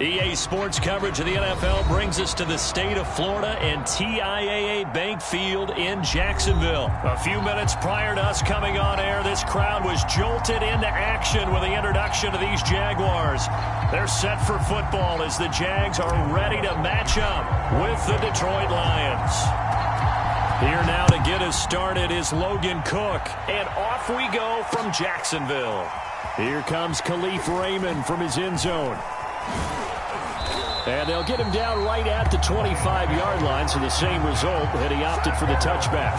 EA Sports coverage of the NFL brings us to the state of Florida and TIAA Bank Field in Jacksonville. A few minutes prior to us coming on air, this crowd was jolted into action with the introduction of these Jaguars. They're set for football as the Jags are ready to match up with the Detroit Lions. Here now to get us started is Logan Cook, and off we go from Jacksonville. Here comes Khalif Raymond from his end zone. And they'll get him down right at the 25-yard line, so the same result, and he opted for the touchback.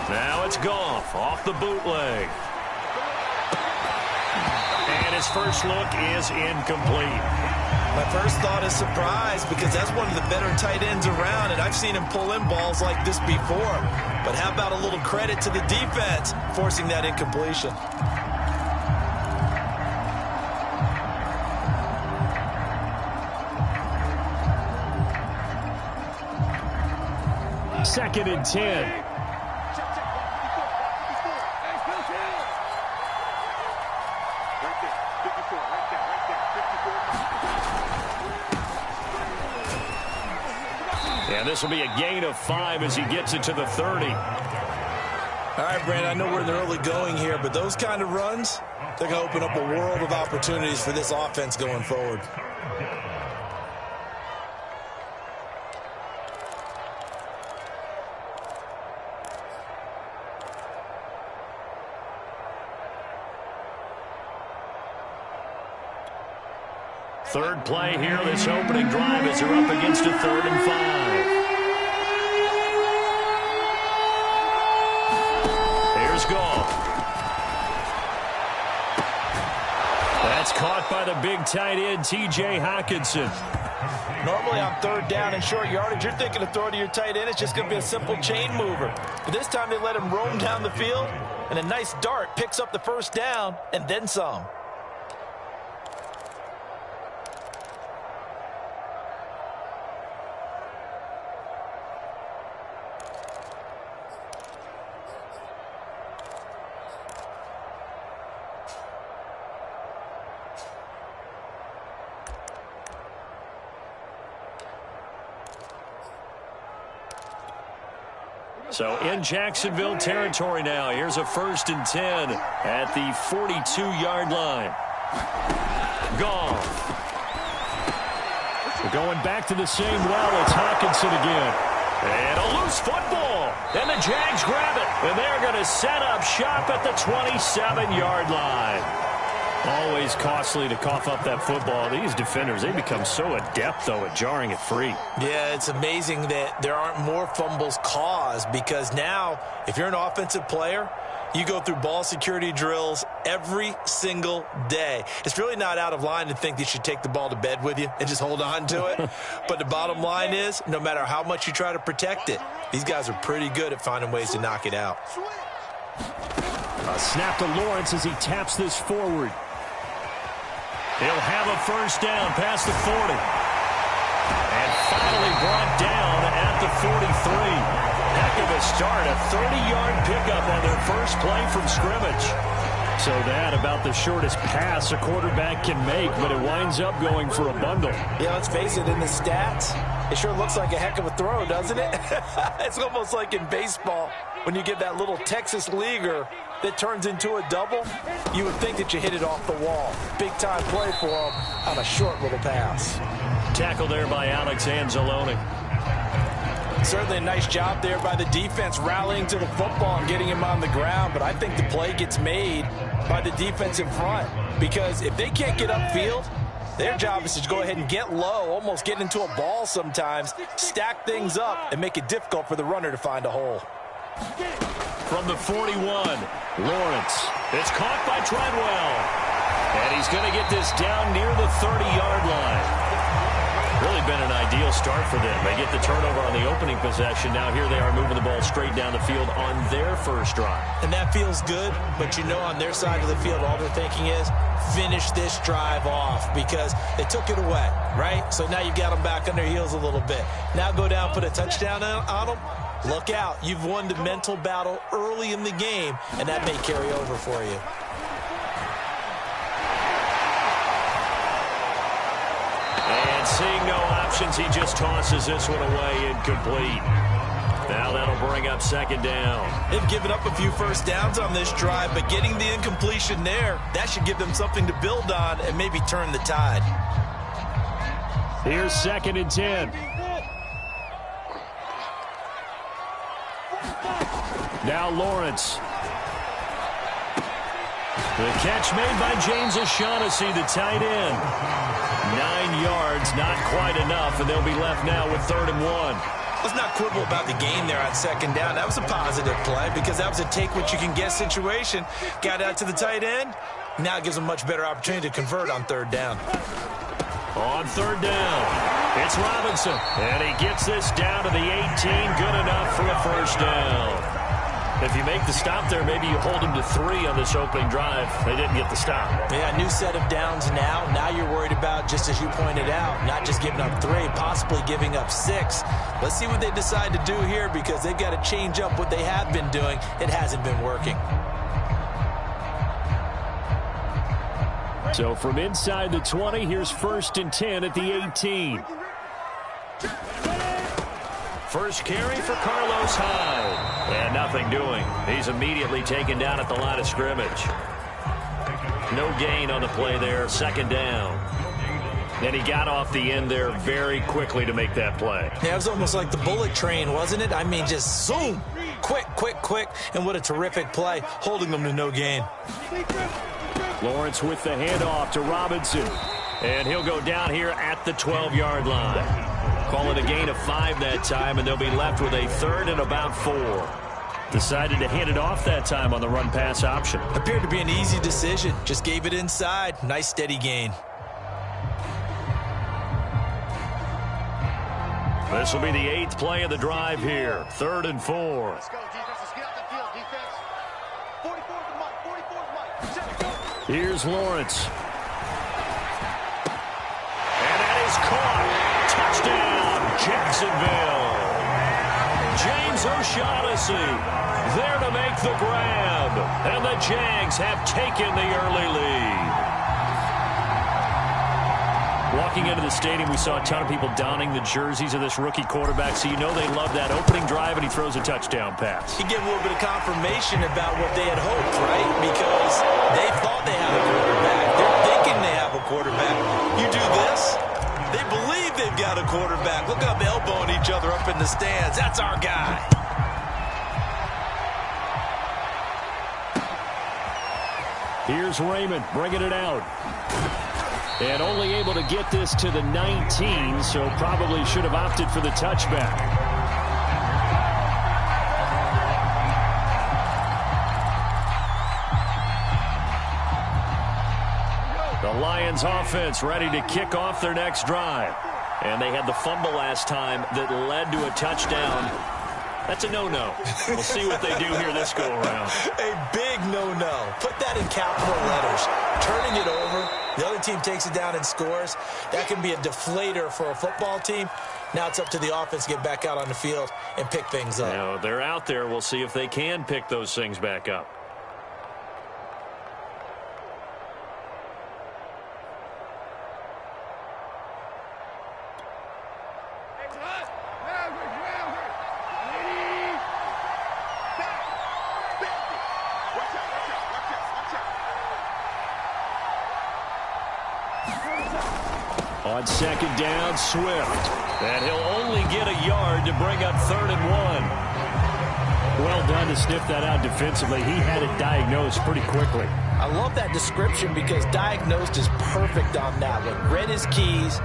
Now it's Goff off the bootleg. And his first look is incomplete. My first thought is surprise because that's one of the better tight ends around, and I've seen him pull in balls like this before. But how about a little credit to the defense forcing that incompletion? Second and 10. And this will be a gain of 5 as he gets it to the 30. All right, Brandon, I know we're in the early going here, but those kind of runs, they're going to open up a world of opportunities for this offense going forward. Third play here, this opening drive as they're up against a 3rd and 5. Here's Goff. That's caught by the big tight end, T.J. Hockenson. Normally on 3rd down and short yardage, you're thinking of throwing to your tight end. It's just going to be a simple chain mover. But this time they let him roam down the field, and a nice dart picks up the first down and then some. So in Jacksonville territory now. Here's a 1st and 10 at the 42-yard line. Goff. We're going back to the same well. It's Hockenson again. And a loose football. And the Jags grab it. And they're going to set up shop at the 27-yard line. Always costly to cough up that football. These defenders, they become so adept, though, at jarring it free. Yeah, it's amazing that there aren't more fumbles caused because now, if you're an offensive player, you go through ball security drills every single day. It's really not out of line to think you should take the ball to bed with you and just hold on to it. But the bottom line is, no matter how much you try to protect it, these guys are pretty good at finding ways to knock it out. A snap to Lawrence as he taps this forward. He'll have a first down past the 40. And finally brought down at the 43. Heck of a start, a 30-yard pickup on their first play from scrimmage. So that about the shortest pass a quarterback can make, but it winds up going for a bundle. Yeah, let's face it, in the stats, it sure looks like a heck of a throw, doesn't it? It's almost like in baseball when you get that little Texas leaguer that turns into a double. You would think that you hit it off the wall. Big-time play for him on a short little pass. Tackle there by Alex Anzalone. Certainly a nice job there by the defense rallying to the football and getting him on the ground, but I think the play gets made by the defense in front because if they can't get upfield, their job is to go ahead and get low, almost get into a ball sometimes, stack things up, and make it difficult for the runner to find a hole. From the 41, Lawrence. It's caught by Treadwell. And he's going to get this down near the 30-yard line. Really been an ideal start for them. They get the turnover on the opening possession. Now here they are moving the ball straight down the field on their first drive. And that feels good, but you know on their side of the field, all they're thinking is finish this drive off because they took it away, right? So now you've got them back on their heels a little bit. Now go down, put a touchdown on them. Look out. You've won the mental battle early in the game, and that may carry over for you. And seeing no options, he just tosses this one away incomplete. Now that'll bring up second down. They've given up a few first downs on this drive, but getting the incompletion there, that should give them something to build on and maybe turn the tide. Here's 2nd and 10. Now Lawrence. The catch made by James O'Shaughnessy, the tight end. 9 yards, not quite enough, and they'll be left now with 3rd and 1. Let's not quibble about the gain there on 2nd down. That was a positive play because that was a take-what-you-can-get situation. Got out to the tight end. Now it gives them a much better opportunity to convert on 3rd down. On 3rd down, it's Robinson. And he gets this down to the 18. Good enough for a first down. If you make the stop there, maybe you hold them to 3 on this opening drive. They didn't get the stop. Yeah, new set of downs now. Now you're worried about, just as you pointed out, not just giving up 3, possibly giving up 6. Let's see what they decide to do here because they've got to change up what they have been doing. It hasn't been working. So from inside the 20, here's 1st and 10 at the 18. First carry for Carlos Hyde. And nothing doing. He's immediately taken down at the line of scrimmage. No gain on the play there. 2nd down. And he got off the end there very quickly to make that play. Yeah, it was almost like the bullet train, wasn't it? I mean, just zoom. Quick, quick, quick. And what a terrific play, holding them to no gain. Lawrence with the handoff to Robinson. And he'll go down here at the 12-yard line. Call it a gain of 5 that time, and they'll be left with a 3rd and about 4. Decided to hand it off that time on the run-pass option. Appeared to be an easy decision. Just gave it inside. Nice, steady gain. This will be the 8th play of the drive here. 3rd and 4. Let's go, defense. Let's get out the field, defense. 44's the mark. 44's mark. Set it, go. Here's Lawrence. And that is caught. Touchdown, Jacksonville. James O'Shaughnessy there to make the grab. And the Jags have taken the early lead. Walking into the stadium, we saw a ton of people donning the jerseys of this rookie quarterback, so you know they love that opening drive, and he throws a touchdown pass. He gave a little bit of confirmation about what they had hoped, right? Because they thought they had a quarterback. They're thinking they have a quarterback. You do this, they believe they've got a quarterback. Look up, elbowing each other up in the stands. That's our guy. Here's Raymond bringing it out. And only able to get this to the 19, so probably should have opted for the touchback. The Lions offense ready to kick off their next drive. And they had the fumble last time that led to a touchdown. That's a no-no. We'll see what they do here this go-around. A big no-no. Put that in capital letters. Turning it over. The other team takes it down and scores. That can be a deflator for a football team. Now it's up to the offense to get back out on the field and pick things up. Now, they're out there. We'll see if they can pick those things back up. On second down, Swift. And he'll only get a yard to bring up 3rd and 1. Well done to sniff that out defensively. He had it diagnosed pretty quickly. I love that description because diagnosed is perfect on that one. Read his keys,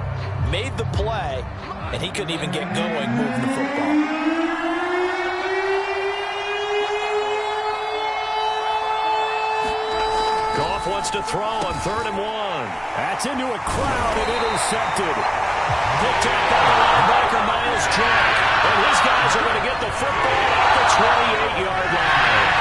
made the play, and he couldn't even get going moving the football. Goff wants to throw on 3rd and 1. That's into a crowd and intercepted. picked up by the linebacker, Miles Jack. And his guys are going to get the football at the 28-yard line.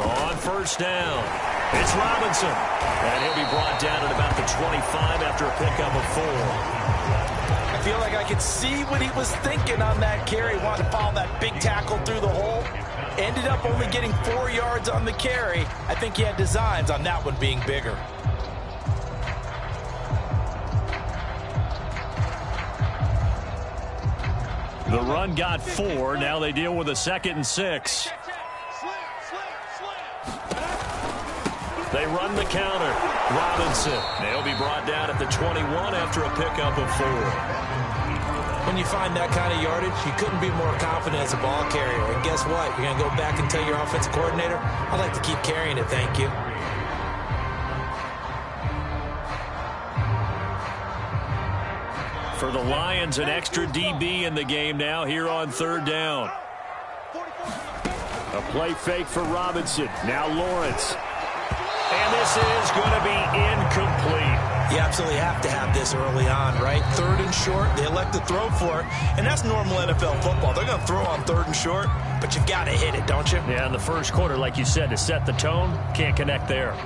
On first down, it's Robinson. And he'll be brought down at about the 25 after a pickup of 4. I feel like I could see what he was thinking on that carry. Wanted to follow that big tackle through the hole. Ended up only getting 4 yards on the carry. I think he had designs on that one being bigger. The run got 4. Now they deal with a 2nd and 6. They run the counter. Robinson. They'll be brought down at the 21 after a pickup of 4. When you find that kind of yardage, you couldn't be more confident as a ball carrier. And guess what? You're going to go back and tell your offensive coordinator, I'd like to keep carrying it, thank you. For the Lions, an extra DB in the game now here on 3rd down. A play fake for Robinson. Now Lawrence. And this is going to be incomplete. You absolutely have to have this early on, right? 3rd and short, they elect to throw for it. And that's normal NFL football. They're going to throw on 3rd and short, but you've got to hit it, don't you? Yeah, in the first quarter, like you said, to set the tone, can't connect there.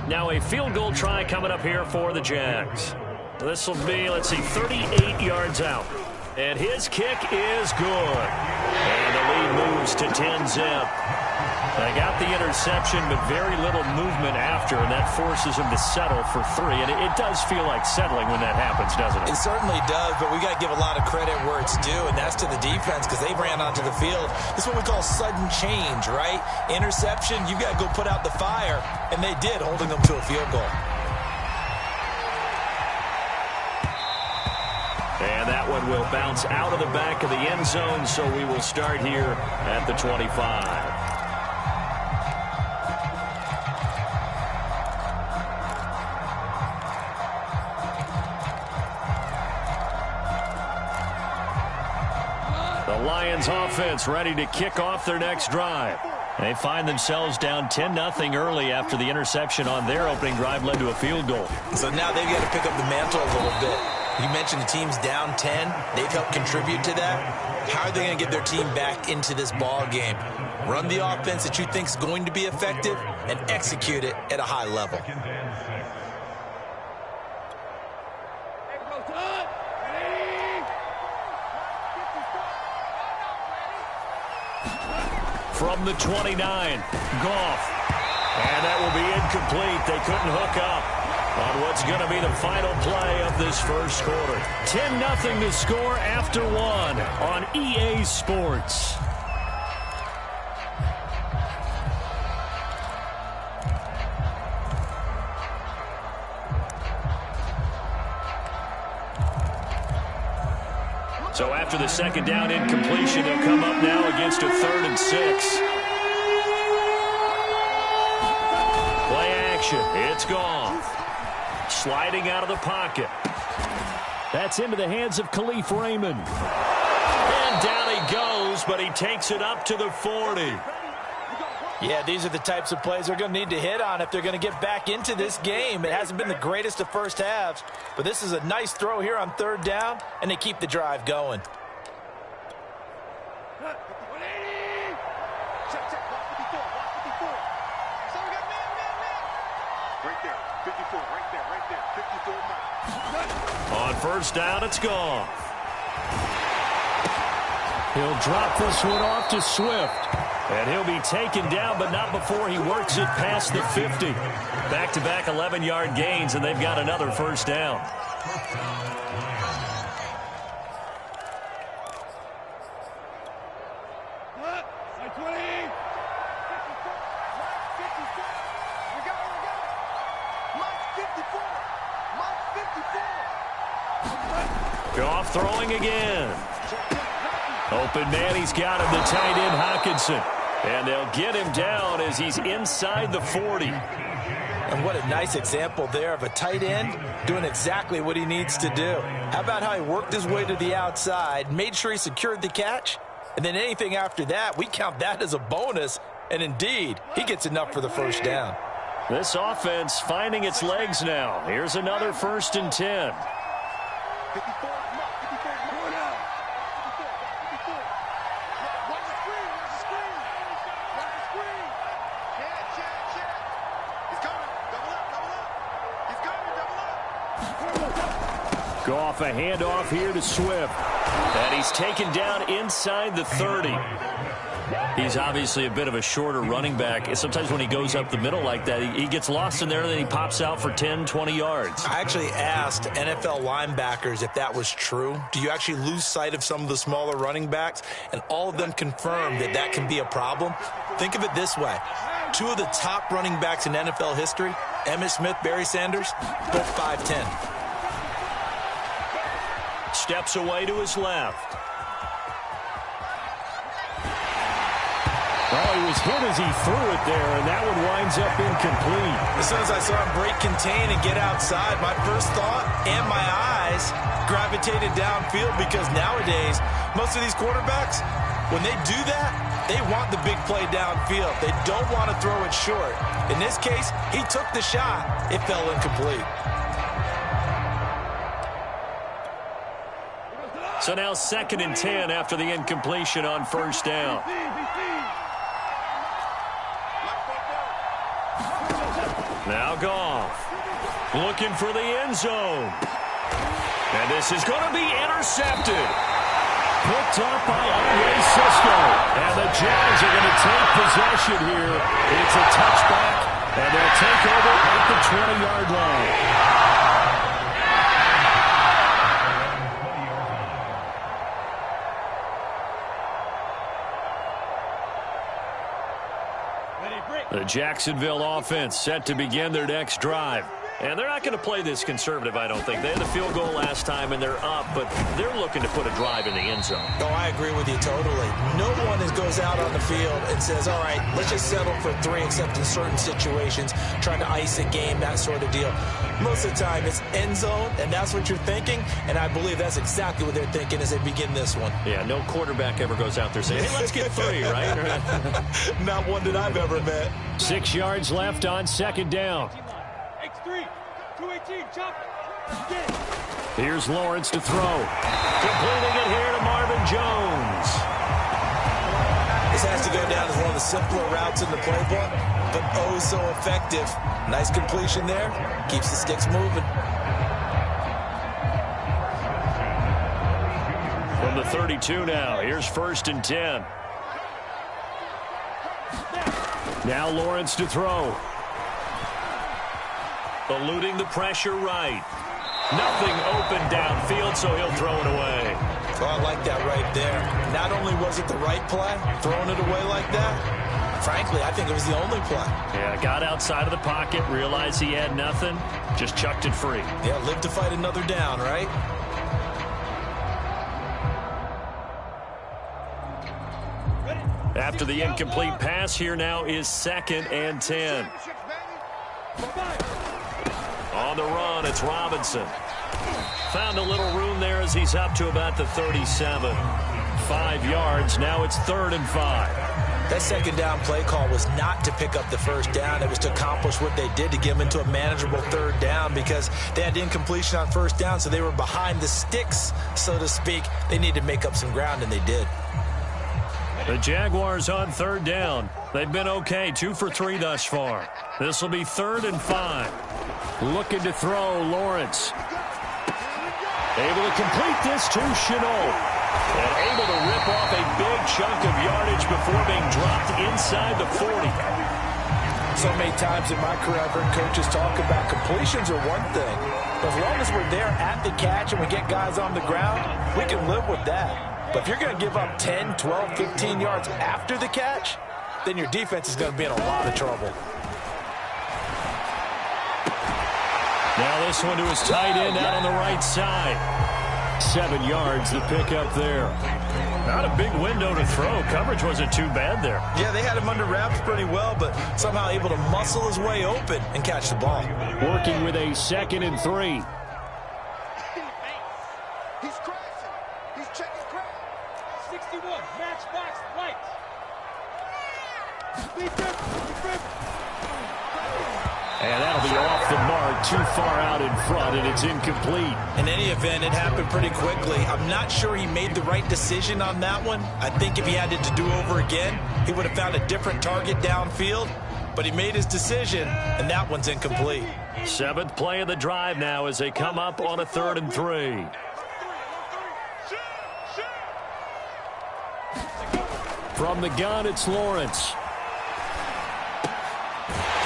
Now a field goal try coming up here for the Jags. This will be, let's see, 38 yards out. And his kick is good. And the lead moves to 10-zip. They got the interception, but very little movement after, and that forces him to settle for 3. And it does feel like settling when that happens, doesn't it? It certainly does, but we got to give a lot of credit where it's due, and that's to the defense because they ran onto the field. This is what we call sudden change, right? Interception, you got to go put out the fire, and they did, holding them to a field goal. And that one will bounce out of the back of the end zone, so we will start here at the 25. The Lions offense ready to kick off their next drive. They find themselves down 10-0 early after the interception on their opening drive led to a field goal. So now they've got to pick up the mantle a little bit. You mentioned the team's down 10. They've helped contribute to that. How are they going to get their team back into this ball game? Run the offense that you think is going to be effective and execute it at a high level. From the 29, Goff. And that will be incomplete. They couldn't hook up on what's going to be the final play of this first quarter. 10-0 to score after 1 on EA Sports. So after the second down incompletion, they'll come up now against a 3rd and 6. Play action. It's gone. Sliding out of the pocket. That's into the hands of Khalif Raymond. And down he goes, but he takes it up to the 40. Yeah, these are the types of plays they're going to need to hit on if they're going to get back into this game. It hasn't been the greatest of first halves, but this is a nice throw here on 3rd down, and they keep the drive going. On first down, it's gone. He'll drop this one off to Swift. And he'll be taken down, but not before he works it past the 50. Back-to-back 11-yard gains, and they've got another first down. Goff throwing again. Open man, he's got him, the tight end Hockenson. And they'll get him down as he's inside the 40. And what a nice example there of a tight end doing exactly what he needs to do. How about how he worked his way to the outside, made sure he secured the catch, and then anything after that, we count that as a bonus. And indeed, he gets enough for the first down. This offense finding its legs now. Here's another 1st and 10. Goff a handoff here to Swift. And he's taken down inside the 30. He's obviously a bit of a shorter running back. Sometimes when he goes up the middle like that, he gets lost in there, and then he pops out for 10, 20 yards. I actually asked NFL linebackers if that was true. Do you actually lose sight of some of the smaller running backs? And all of them confirmed that that can be a problem. Think of it this way. 2 of the top running backs in NFL history, Emmitt Smith, Barry Sanders, both 5'10". Steps away to his left. Oh, he was hit as he threw it there, and that one winds up incomplete. As soon as I saw him break contain and get outside, my first thought and my eyes gravitated downfield, because nowadays, most of these quarterbacks, when they do that, they want the big play downfield. They don't want to throw it short. In this case, he took the shot. It fell incomplete. So now 2nd and 10 after the incompletion on 1st down. Now Goff looking for the end zone. And this is going to be intercepted. Picked up by Andre Cisco. And the Jags are going to take possession here. It's a touchback, and they'll take over at the 20-yard line. The Jacksonville offense set to begin their next drive. And they're not going to play this conservative, I don't think. They had the field goal last time, and they're up, but they're looking to put a drive in the end zone. No, I agree with you totally. No one goes out on the field and says, all right, let's just settle for 3, except in certain situations, trying to ice a game, that sort of deal. Most of the time, it's end zone, and that's what you're thinking, and I believe that's exactly what they're thinking as they begin this one. Yeah, no quarterback ever goes out there saying, hey, let's get 3, right? Not one that I've ever met. 6 yards left on 2nd down. Here's Lawrence to throw. Completing it here to Marvin Jones. This has to go down as one of the simpler routes in the playbook, but oh so effective. Nice completion there. Keeps the sticks moving. From the 32 now, here's 1st and 10. Now Lawrence to throw. Eluding the pressure right. Nothing open downfield, so he'll throw it away. Oh, I like that right there. Not only was it the right play, throwing it away like that, frankly, I think it was the only play. Yeah, got outside of the pocket, realized he had nothing, just chucked it free. Yeah, live to fight another down, right? After the incomplete pass, here now is 2nd and 10. On the run, it's Robinson. Found a little room there as he's up to about the 37. 5 yards, now it's 3rd and 5. That 2nd down play call was not to pick up the 1st down. It was to accomplish what they did, to get them into a manageable 3rd down, because they had incompletion on 1st down, so they were behind the sticks, so to speak. They needed to make up some ground, and they did. The Jaguars on 3rd down. They've been okay, 2 for 3 thus far. This will be 3rd and 5. Looking to throw, Lawrence. Able to complete this to Chenault. And able to rip off a big chunk of yardage before being dropped inside the 40. So many times in my career, I've heard coaches talk about completions are one thing. But as long as we're there at the catch and we get guys on the ground, we can live with that. But if you're going to give up 10, 12, 15 yards after the catch, then your defense is going to be in a lot of trouble. Now this one to his tight end out on the right side. 7 yards the pick up there. Not a big window to throw. Coverage wasn't too bad there. Yeah, they had him under wraps pretty well, but somehow able to muscle his way open and catch the ball. Working with a 2nd and 3. He's crashing. He's checking crowd. 61, matchbox lights. And that'll be off the mark, too far out in front, and it's incomplete. In any event, it happened pretty quickly. I'm not sure he made the right decision on that one. I think if he had it to do over again, he would have found a different target downfield. But he made his decision, and that one's incomplete. 7th play of the drive now as they come up on a 3rd and 3. From the gun, it's Lawrence.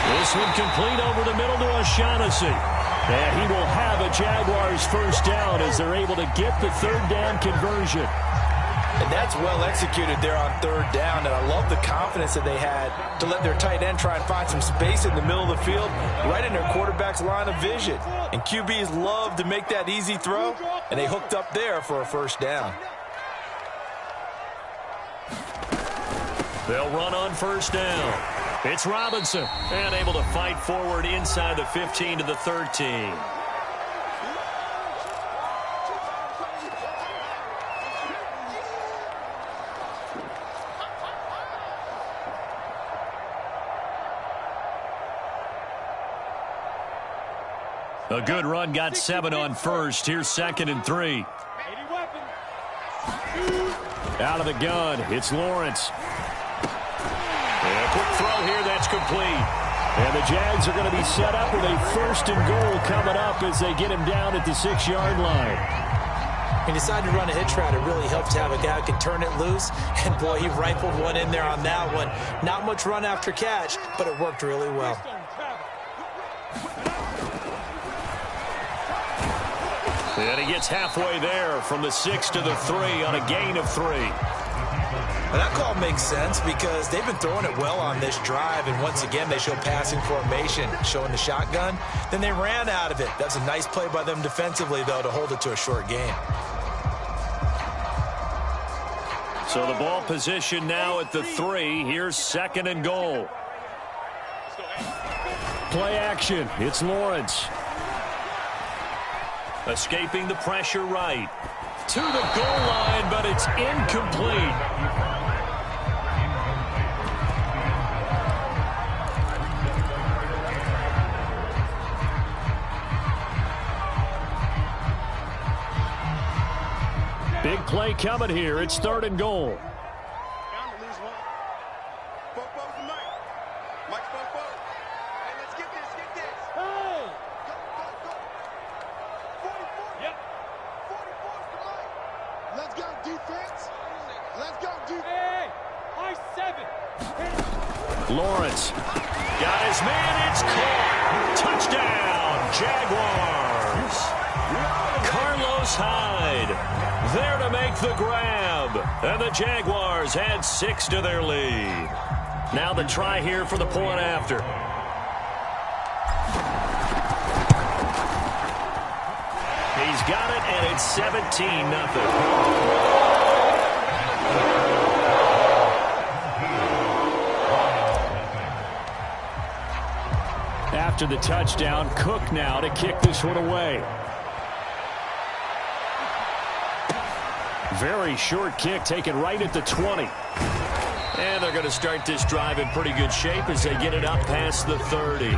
This one complete over the middle to O'Shaughnessy. And he will have a Jaguars first down as they're able to get the 3rd down conversion. And that's well executed there on 3rd down. And I love the confidence that they had to let their tight end try and find some space in the middle of the field, right in their quarterback's line of vision. And QBs love to make that easy throw, and they hooked up there for a first down. They'll run on first down. It's Robinson, and able to fight forward inside the 15 to the 13. A good run, got 7 on first. Here's 2nd and 3. Out of the gun, it's Lawrence. And a quick throw here, that's complete. And the Jags are going to be set up with a 1st and goal coming up as they get him down at the 6-yard line. He decided to run a hitch route. It really helps to have a guy who can turn it loose. And, boy, he rifled one in there on that one. Not much run after catch, but it worked really well. And he gets halfway there from the 6 to the 3 on a gain of 3. Well, that call makes sense because they've been throwing it well on this drive, and once again they show passing formation, showing the shotgun. Then they ran out of it. That's a nice play by them defensively, though, to hold it to a short gain. So the ball position now at the 3. Here's 2nd and goal. Play action. It's Lawrence. Escaping the pressure right. To the goal line, but it's incomplete. Big play coming here. It's 3rd and goal. Lawrence got his man. It's caught. Touchdown, Jaguars. Carlos Hyde there to make the grab. And the Jaguars add 6 to their lead. Now the try here for the point after. He's got it, and it's 17-0. After the touchdown, Cook now to kick this one away. Very short kick taken right at the 20. And they're going to start this drive in pretty good shape as they get it up past the 30.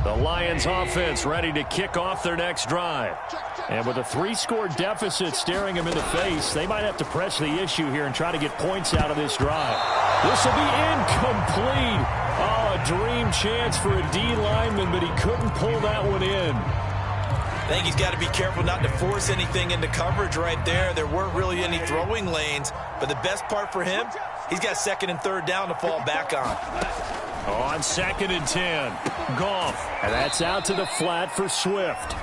The Lions offense ready to kick off their next drive. And with a 3-score deficit staring them in the face, they might have to press the issue here and try to get points out of this drive. This will be incomplete. Oh, a dream chance for a D lineman, but he couldn't pull that one in. I think he's got to be careful not to force anything into coverage right there. There weren't really any throwing lanes, but the best part for him, he's got 2nd and 3rd down to fall back on. On 2nd and 10, Goff. And that's out to the flat for Swift.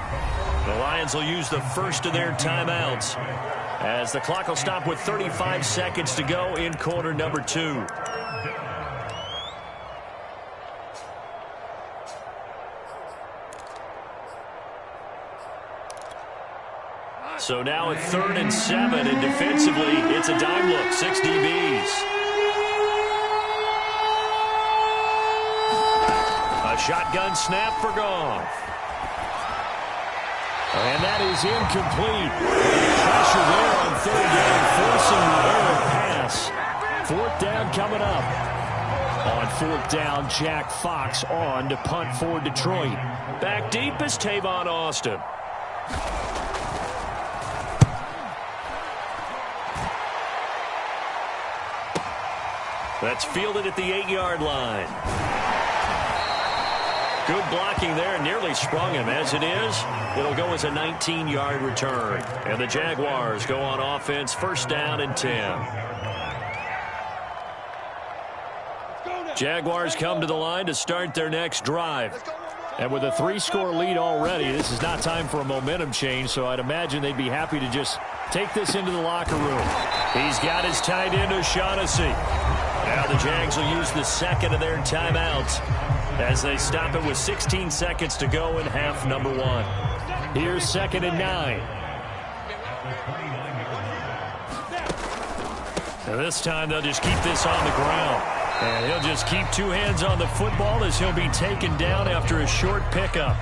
The Lions will use the first of their timeouts. as the clock will stop with 35 seconds to go in quarter number 2. So now at 3rd and 7, and defensively, it's a dime look, 6 DBs. A shotgun snap for Goff. And that is incomplete. Pressure there on 3rd down, forcing the errant pass. 4th down coming up. On 4th down, Jack Fox on to punt for Detroit. Back deep is Tavon Austin. That's fielded at the 8-yard line. Good blocking there, nearly sprung him. As it is, it'll go as a 19-yard return. And the Jaguars go on offense, 1st down and 10. Jaguars come to the line to start their next drive. And with a 3-score lead already, this is not time for a momentum change, so I'd imagine they'd be happy to just take this into the locker room. He's got his tight end, O'Shaughnessy. Now the Jags will use the second of their timeouts as they stop it with 16 seconds to go in half number 1. Here's 2nd and 9. And this time they'll just keep this on the ground. And he'll just keep 2 hands on the football as he'll be taken down after a short pickup.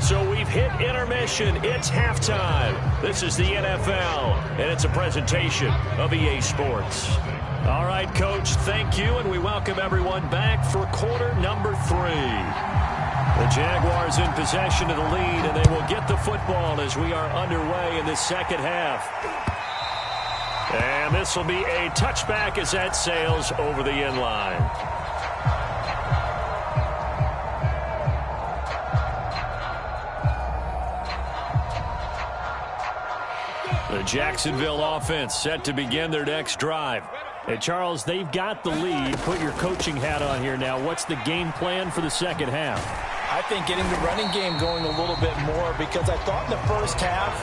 So we've hit intermission. It's halftime. This is the NFL, and it's a presentation of EA Sports. All right, Coach, thank you, and we welcome everyone back for quarter number 3. The Jaguars in possession of the lead, and they will get the football as we are underway in the second half. And this will be a touchback as that sails over the end line. The Jacksonville offense set to begin their next drive. And Charles, they've got the lead. Put your coaching hat on here now. What's the game plan for the second half? I think getting the running game going a little bit more, because I thought in the first half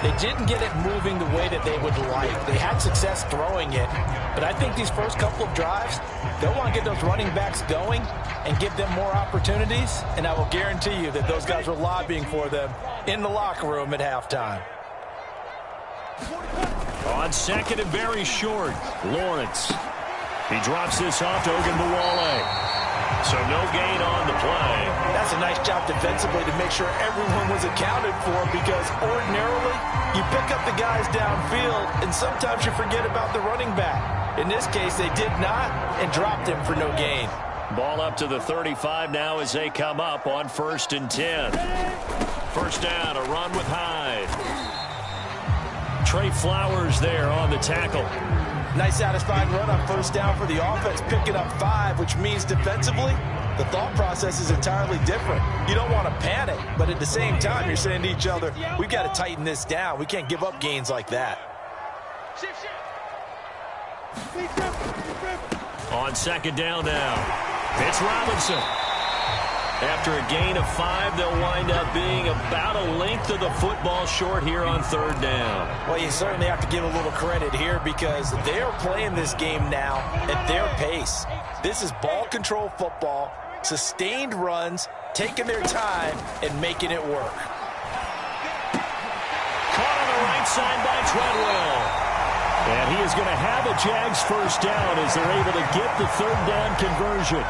they didn't get it moving the way that they would like. They had success throwing it, but I think these first couple of drives, they'll want to get those running backs going and give them more opportunities, and I will guarantee you that those guys were lobbying for them in the locker room at halftime. On 2nd and very short, Lawrence. He drops this off to Ogunbowale. So no gain on the play. That's a nice job defensively to make sure everyone was accounted for, because ordinarily you pick up the guys downfield and sometimes you forget about the running back. In this case, they did not and dropped him for no gain. Ball up to the 35 now as they come up on 1st and 10. 1st down, a run with Hyde. Trey Flowers there on the tackle. Nice satisfying run on 1st down for the offense, picking up 5, which means defensively, the thought process is entirely different. You don't want to panic, but at the same time, you're saying to each other, we've got to tighten this down. We can't give up gains like that. On 2nd down now, it's Robinson. After a gain of 5, they'll wind up being about a length of the football short here on 3rd down. Well, you certainly have to give a little credit here, because they're playing this game now at their pace. This is ball control football, sustained runs, taking their time and making it work. Caught on the right side by Treadwell. And he is going to have a Jags 1st down as they're able to get the 3rd down conversion.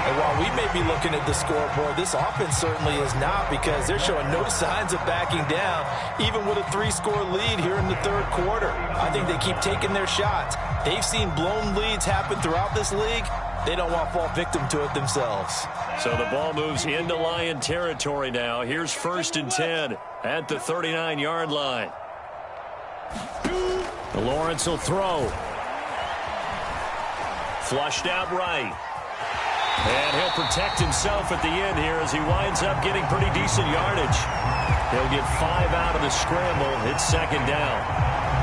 And while we may be looking at the scoreboard, this offense certainly is not, because they're showing no signs of backing down, even with a 3-score lead here in the 3rd quarter. I think they keep taking their shots. They've seen blown leads happen throughout this league. They don't want to fall victim to it themselves. So the ball moves into Lion territory now. Here's 1st and 10 at the 39-yard line. Lawrence will throw. Flushed out right. And he'll protect himself at the end here as he winds up getting pretty decent yardage. He'll get 5 out of the scramble. It's 2nd down.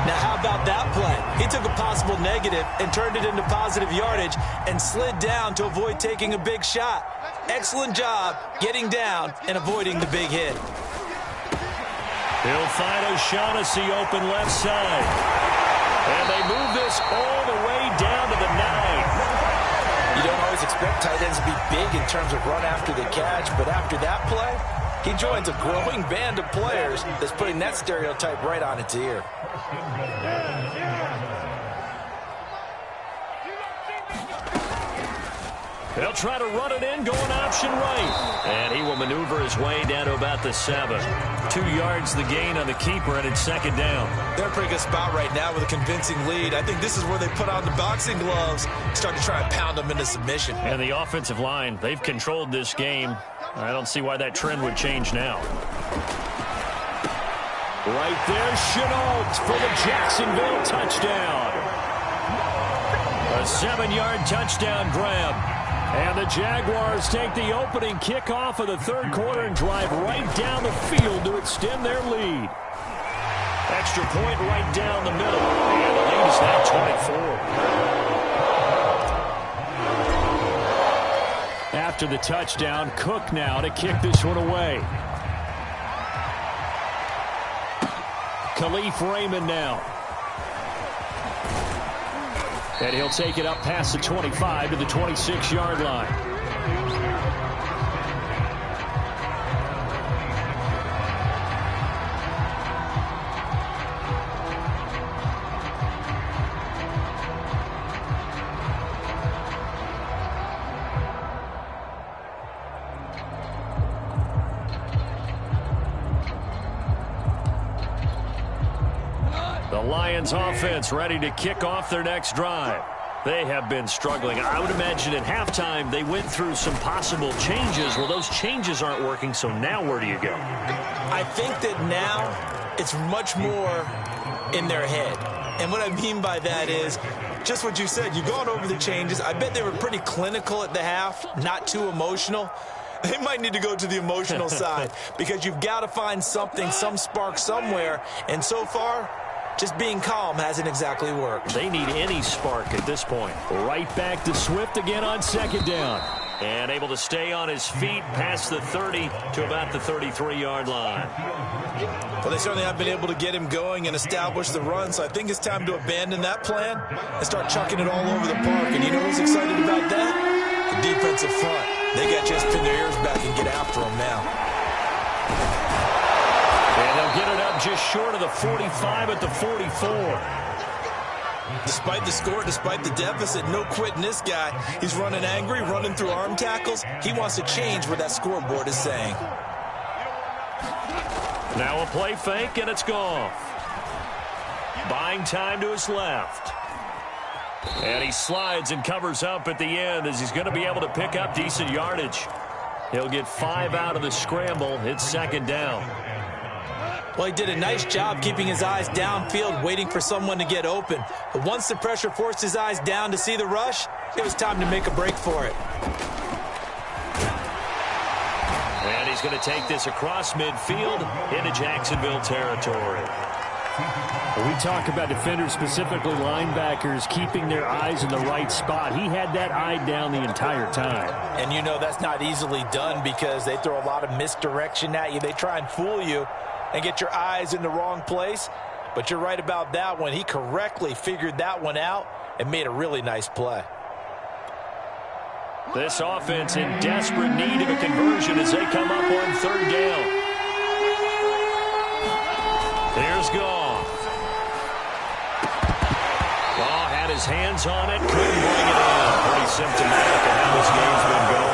Now, how about that play? He took a possible negative and turned it into positive yardage and slid down to avoid taking a big shot. Excellent job getting down and avoiding the big hit. He'll find O'Shaughnessy open left side. And they move this all the way down to the 9. You don't always expect tight ends to be big in terms of run after the catch, but after that play, he joins a growing band of players that's putting that stereotype right on its ear. They'll try to run it in, going option right. And he will maneuver his way down to about the 7. 2 yards the gain on the keeper, and it's second down. They're in a pretty good spot right now with a convincing lead. I think this is where they put on the boxing gloves, start to try and pound them into submission. And the offensive line, they've controlled this game. I don't see why that trend would change now. Right there, Chenault for the Jacksonville touchdown. A 7-yard touchdown grab. And the Jaguars take the opening kickoff of the third quarter and drive right down the field to extend their lead. Extra point right down the middle. And the lead is now 24. After the touchdown, Cook now to kick this one away. Khalif Raymond now. And he'll take it up past the 25 to the 26-yard line. The Lions offense ready to kick off their next drive. They have been struggling. I would imagine at halftime they went through some possible changes. Well, those changes aren't working, so now where do you go? I think that now it's much more in their head. And what I mean by that is just what you said. You've gone over the changes. I bet they were pretty clinical at the half, not too emotional. They might need to go to the emotional side because you've got to find something, some spark somewhere. And so far, just being calm hasn't exactly worked. They need any spark at this point. Right back to Swift again on second down. And able to stay on his feet past the 30 to about the 33-yard line. Well, they certainly have been able to get him going and establish the run, so I think it's time to abandon that plan and start chucking it all over the park. And you know who's excited about that? The defensive front. They got to just pin their ears back and get after him now. And they'll get it up just short of the 45 at the 44. Despite the score, despite the deficit, no quitting this guy. He's running angry, running through arm tackles. He wants to change what that scoreboard is saying. Now a play fake, and it's Goff. Buying time to his left. And he slides and covers up at the end as he's going to be able to pick up decent yardage. He'll get 5 out of the scramble. It's second down. Well, he did a nice job keeping his eyes downfield, waiting for someone to get open. But once the pressure forced his eyes down to see the rush, it was time to make a break for it. And he's going to take this across midfield into Jacksonville territory. We talk about defenders, specifically linebackers, keeping their eyes in the right spot. He had that eye down the entire time. And you know that's not easily done because they throw a lot of misdirection at you. They try and fool you and get your eyes in the wrong place. But you're right about that one. He correctly figured that one out and made a really nice play. This offense in desperate need of a conversion as they come up on third down. There's Goff. Goff had his hands on it, couldn't bring it in. Pretty symptomatic of how this game's been going.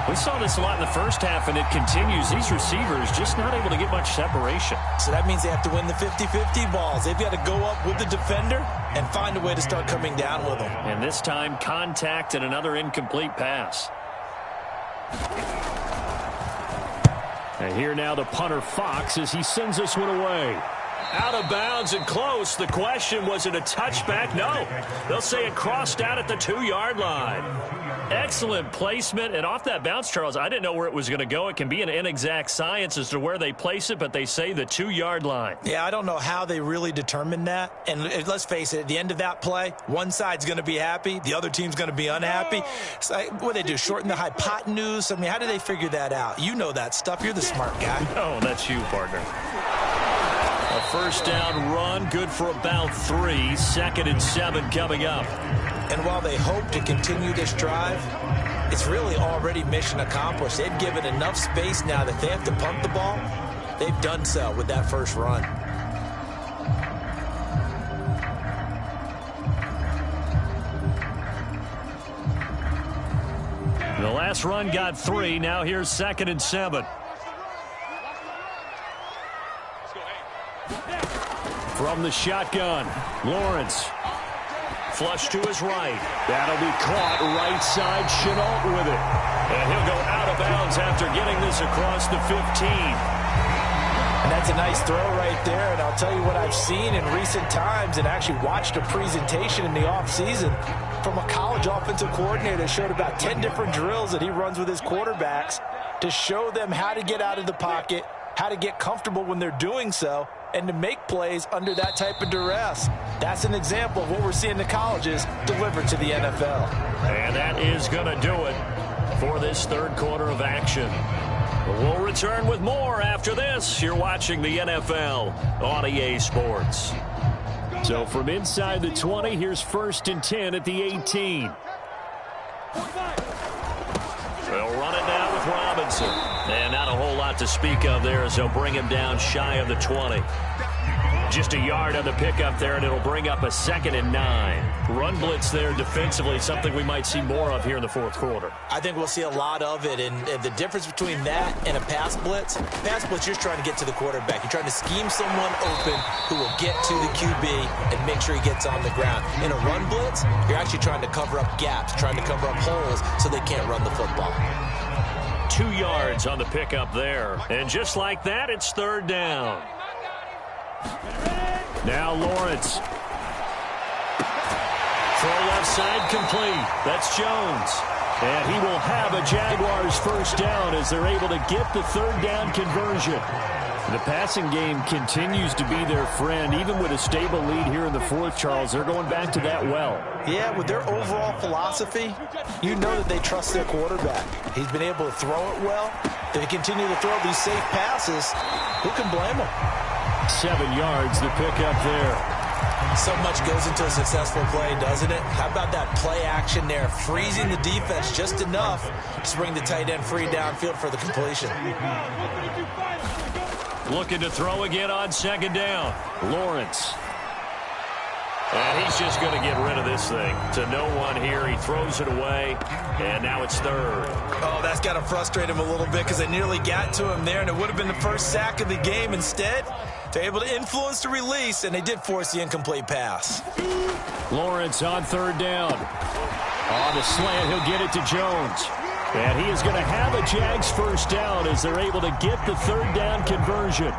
We saw this a lot in the first half, and it continues. These receivers just not able to get much separation. So that means they have to win the 50-50 balls. They've got to go up with the defender and find a way to start coming down with them. And this time, contact and another incomplete pass. And here now the punter Fox as he sends this one away. Out of bounds and close. The question, was it a touchback? No. They'll say it crossed out at the 2-yard line. Excellent placement. And off that bounce, Charles, I didn't know where it was going to go. It can be an inexact science as to where they place it, but they say the 2-yard line. Yeah, I don't know how they really determined that. And let's face it, at the end of that play, one side's going to be happy, the other team's going to be unhappy. So, what do they do, shorten the hypotenuse? I mean, how do they figure that out? You know that stuff. You're the smart guy. Oh, that's you, partner. A first down run, good for about 3. 2nd and 7 coming up. And while they hope to continue this drive, it's really already mission accomplished. They've given enough space now that they have to punt the ball. They've done so with that first run. The last run got 3. Now here's 2nd and 7. From the shotgun, Lawrence. Flush to his right. That'll be caught right side. Chenault with it. And he'll go out of bounds after getting this across the 15. And that's a nice throw right there. And I'll tell you what I've seen in recent times and actually watched a presentation in the offseason from a college offensive coordinator that showed about 10 different drills that he runs with his quarterbacks to show them how to get out of the pocket, how to get comfortable when they're doing so, and to make plays under that type of duress. That's an example of what we're seeing in the colleges delivered to the NFL. And that is going to do it for this third quarter of action. We'll return with more after this. You're watching the NFL on EA Sports. So from inside the 20, here's 1st and 10 at the 18. They'll run it down with Robinson. And not a whole lot to speak of there as they'll bring him down shy of the 20. Just a yard on the pickup there, and it'll bring up a 2nd and 9. Run blitz there defensively, something we might see more of here in the fourth quarter. I think we'll see a lot of it, and the difference between that and a pass blitz, you're trying to get to the quarterback. You're trying to scheme someone open who will get to the QB and make sure he gets on the ground. In a run blitz, you're actually trying to cover up gaps, trying to cover up holes so they can't run the football. 2 yards on the pickup there. And just like that, it's 3rd down. Now Lawrence. Throw left side complete. That's Jones. And he will have a Jaguars first down as they're able to get the 3rd down conversion. The passing game continues to be their friend. Even with a stable lead here in the fourth, Charles, they're going back to that well. Yeah, with their overall philosophy, you know that they trust their quarterback. He's been able to throw it well. They continue to throw these safe passes. Who can blame them? 7 yards, the pickup there. So much goes into a successful play, doesn't it? How about that play action there, freezing the defense just enough to bring the tight end free downfield for the completion. Looking to throw again on 2nd down. Lawrence. And he's just going to get rid of this thing. To no one here. He throws it away, and now it's 3rd. Oh, that's got to frustrate him a little bit because they nearly got to him there, and it would have been the first sack of the game. Instead, they're able to influence the release, and they did force the incomplete pass. Lawrence on 3rd down. On the slant, he'll get it to Jones. And he is going to have a Jags first down as they're able to get the 3rd down conversion.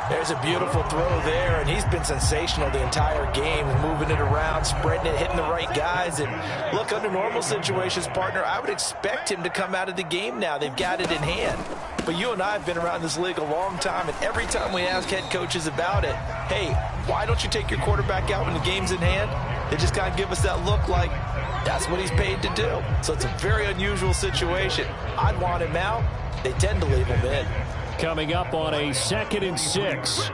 There's a beautiful throw there, and he's been sensational the entire game, moving it around, spreading it, hitting the right guys. And look, under normal situations, partner, I would expect him to come out of the game now. They've got it in hand. But you and I have been around this league a long time, and every time we ask head coaches about it, hey, why don't you take your quarterback out when the game's in hand? They just kind of give us that look like that's what he's paid to do. So it's a very unusual situation. I'd want him out. They tend to leave him in. Coming up on a 2nd and 6.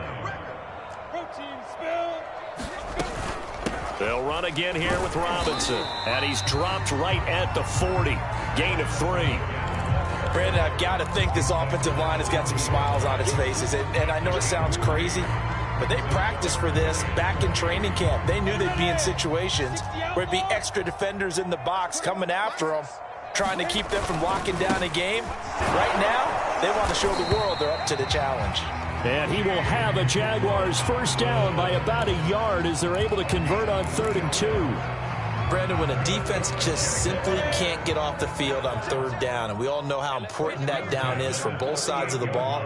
They'll run again here with Robinson. And he's dropped right at the 40. Gain of 3. Brandon, I've got to think this offensive line has got some smiles on its faces. And I know it sounds crazy, but they practiced for this back in training camp. They knew they'd be in situations where it'd be extra defenders in the box coming after them, trying to keep them from locking down a game. Right now, they want to show the world they're up to the challenge. And he will have a Jaguars first down by about a yard as they're able to convert on 3rd and 2. Brandon, when a defense just simply can't get off the field on third down, and we all know how important that down is for both sides of the ball,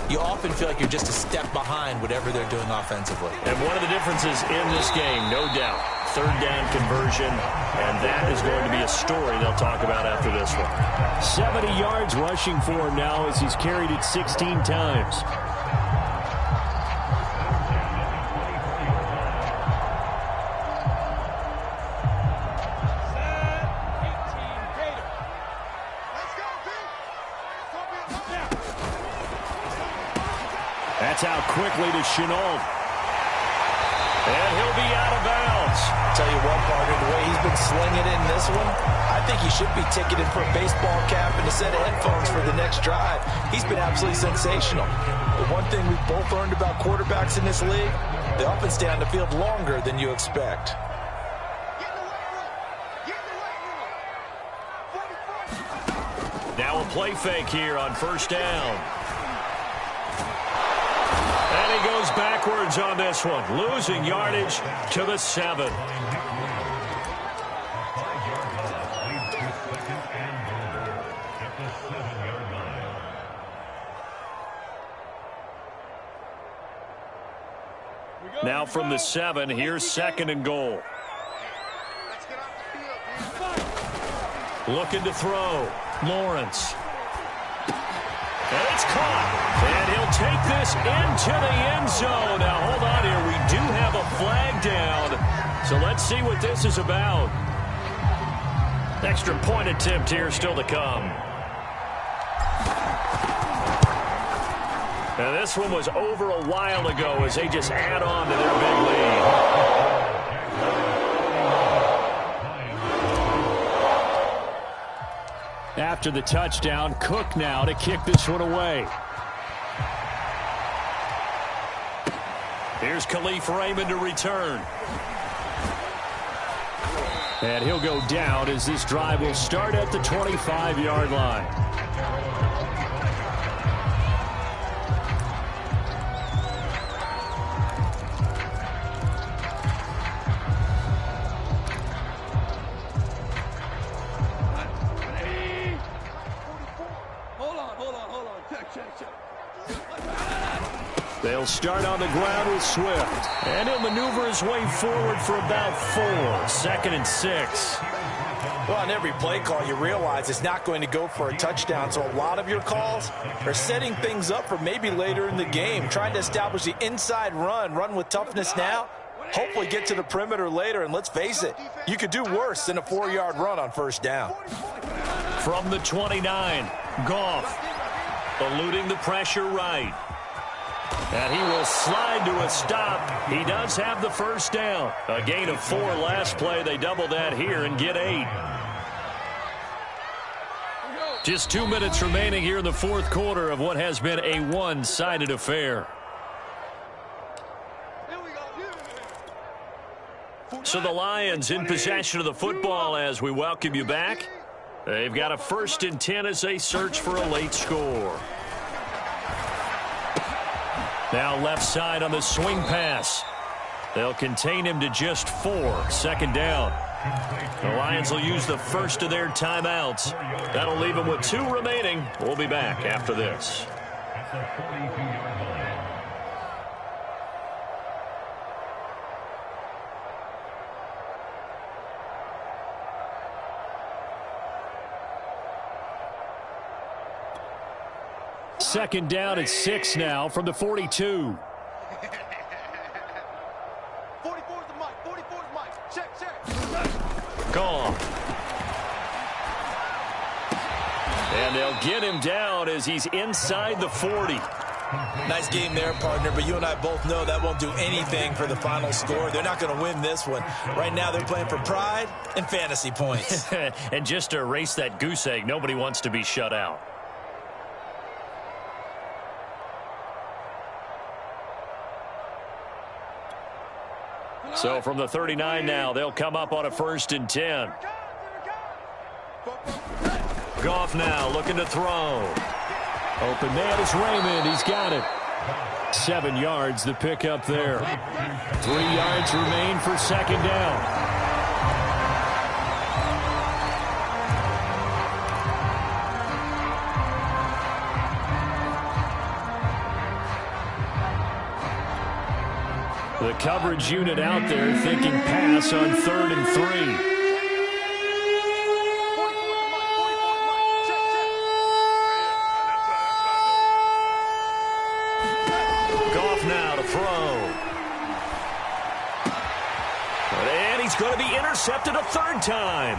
you often feel like you're just a step behind whatever they're doing offensively. And one of the differences in this game, no doubt, third down conversion, and that is going to be a story they'll talk about after this one. 70 yards rushing for him now as he's carried it 16 times. That's out quickly to Chenault. And he'll be out of bounds. Tell you what, partner, the way he's been slinging in this one, I think he should be ticketed for a baseball cap and a set of headphones for the next drive. He's been absolutely sensational. The one thing we've both learned about quarterbacks in this league, they often stay on the field longer than you expect. Now a play fake here on first down. And he goes backwards on this one, losing yardage to the 7. Now from the 7, here's 2nd and goal. Looking to throw. Lawrence. And it's caught. And he'll take this into the end zone. Now, hold on here. We do have a flag down. So let's see what this is about. Extra point attempt here still to come. Now, this one was over a while ago as they just add on to their big lead. After the touchdown, Cook now to kick this one away. Here's Khalif Raymond to return. And he'll go down as this drive will start at the 25-yard line. They'll start on the ground with Swift. And he'll maneuver his way forward for about 4. 2nd and 6. Well, on every play call, you realize it's not going to go for a touchdown. So a lot of your calls are setting things up for maybe later in the game, trying to establish the inside run with toughness now, hopefully get to the perimeter later. And let's face it, you could do worse than a 4-yard run on first down. From the 29, Goff eluding the pressure right. And he will slide to a stop. He does have the first down. A gain of 4 last play. They double that here and get 8. Just 2 minutes remaining here in the fourth quarter of what has been a one-sided affair. So the Lions in possession of the football as we welcome you back. They've got a 1st and 10 as they search for a late score. Now left side on the swing pass. They'll contain him to just 4. 2nd down. The Lions will use the first of their timeouts. That'll leave them with 2 remaining. We'll be back after this. Second down at 6 now from the 42. 44's the mic. 44's mic. Check. Gone. And they'll get him down as he's inside the 40. Nice game there, partner, but you and I both know that won't do anything for the final score. They're not going to win this one. Right now they're playing for pride and fantasy points. And just to erase that goose egg, nobody wants to be shut out. So from the 39 now, they'll come up on a 1st and 10. Goff now looking to throw. Open man is Raymond. He's got it. 7 yards the pick up there. 3 yards remain for 2nd down. coverage unit out there thinking pass on 3rd and 3. Now to throw. And he's going to be intercepted a 3rd time.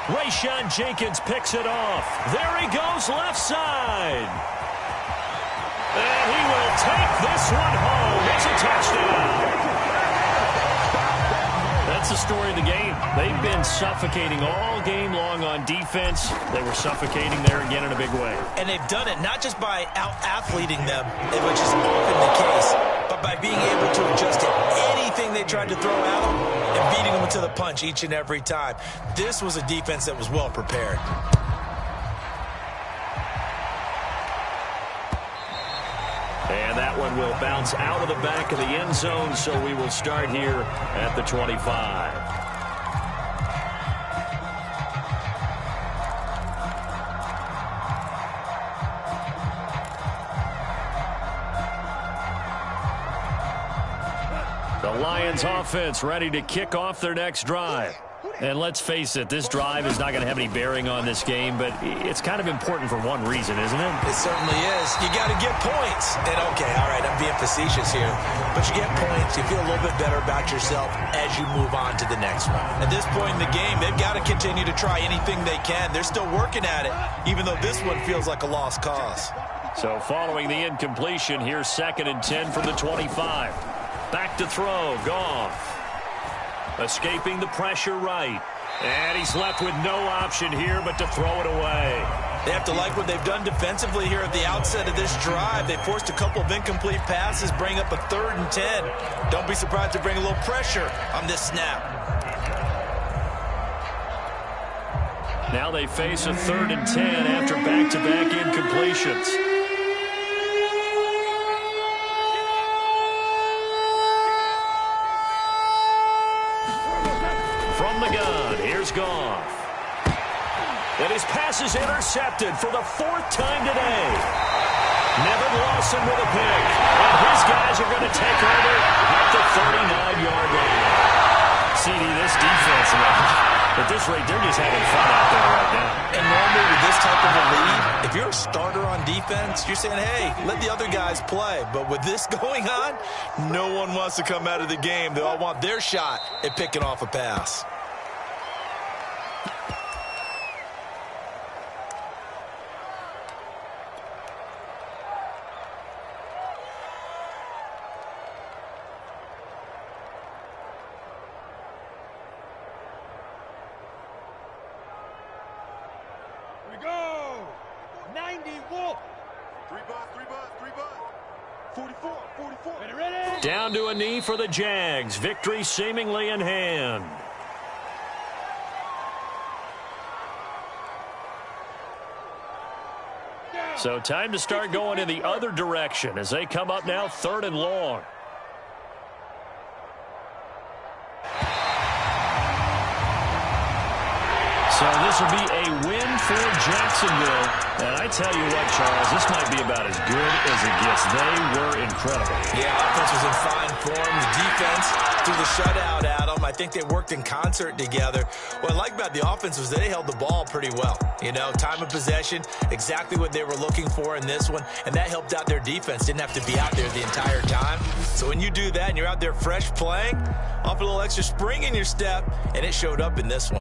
Rayshon Jenkins picks it off. There he goes left side. And he will take this one home. It's a touchdown. That's the story of the game. They've been suffocating all game long on defense. They were suffocating there again in a big way. And they've done it not just by out-athleting them, which is often the case, but by being able to adjust to anything they tried to throw at them and beating them to the punch each and every time. This was a defense that was well prepared. And that one will bounce out of the back of the end zone, so we will start here at the 25. The Lions offense ready to kick off their next drive. And let's face it, this drive is not going to have any bearing on this game, but it's kind of important for one reason, isn't it? It certainly is. You got to get points. And, okay, all right, I'm being facetious here. But you get points, you feel a little bit better about yourself as you move on to the next one. At this point in the game, they've got to continue to try anything they can. They're still working at it, even though this one feels like a lost cause. So following the incompletion, here's 2nd and 10 from the 25. Back to throw, Goff. Escaping the pressure right. And he's left with no option here but to throw it away. They have to like what they've done defensively here at the outset of this drive. They forced a couple of incomplete passes, bring up a 3rd and 10. Don't be surprised to bring a little pressure on this snap. Now they face a 3rd and 10 after back-to-back incompletions. From the gun, here's Goff. And his pass is intercepted for the 4th time today. Nevin Lawson with a pick. And his guys are going to take over at the 39-yard line. CD, this defense, at this rate, they're just having fun out there right now. And normally with this type of a lead, if you're a starter on defense, you're saying, hey, let the other guys play. But with this going on, no one wants to come out of the game. They all want their shot at picking off a pass. Go! 90 Wolf! 3 bus. 44. Ready? Down to a knee for the Jags. Victory seemingly in hand. So time to start going in the other direction as they come up now 3rd and long. So this will be a win for Jacksonville. And I tell you what, Charles, this might be about as good as it gets. They were incredible. Yeah, offense was in fine form. The defense threw the shutout at them. I think they worked in concert together. What I like about the offense was they held the ball pretty well. You know, time of possession, exactly what they were looking for in this one. And that helped out their defense. Didn't have to be out there the entire time. So when you do that and you're out there fresh playing, off a little extra spring in your step, and it showed up in this one.